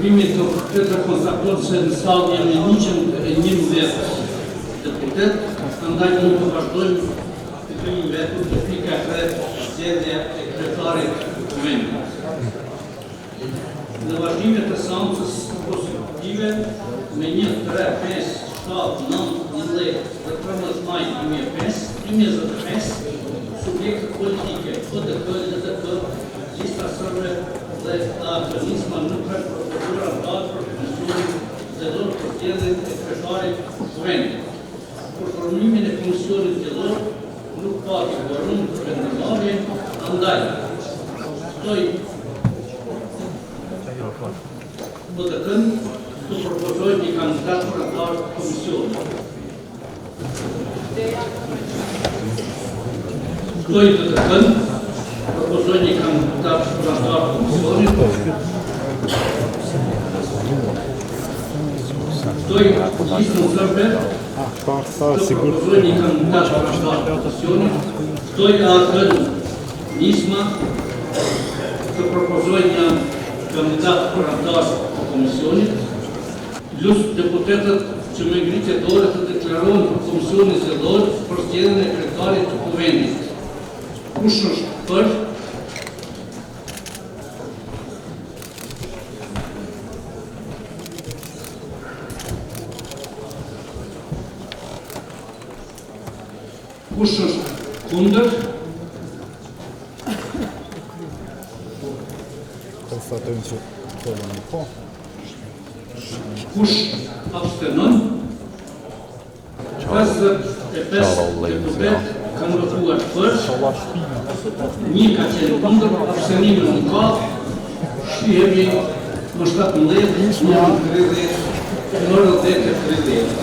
Shërbimi të këtë konstaton se në sallë jemi 111 deputet, ndaj mund të vazhdojmë të kemi vetur të pika 3 zgjedhja e kryetarit të vendit. Në vazhdimet e seancës konstitutive me 1, 3, 5, 7, 9, 11 dhe 13 maj 2025, subjekte politike, PDP, LDP, lista sërbe dhe aksionisma nuk është procedura datë për komisionin zgjedhor për zgjedhjen e kryetarit të vendit. Për formimin e komisionit zgjedhor nuk pati kvorum për vendomarrje, andaj ftoj PDP-n të propozoj një kandidat kryetar të komisionit. Ftoj PDP-n propozoj një kandidat kryetar të komisionit. Ftoj listën sërbe të propozoj një kandidat kryetar të komisionit. Ftoj AKN Nisma të propozoj një kandidat kryetar të komisionit. Lusë deputetët që me ngritje dore të deklarohen për komisionin zgjedhor për zgjedhjen e kryetarit të vendit. Kush është për? Kush është kundër? Konstatojmë që kërën në po. Kush abstenon? 55 deputet kanë votuar për, 1 ka qenë kundër, abstenimin nuk ka, shihemi më 17, në 30.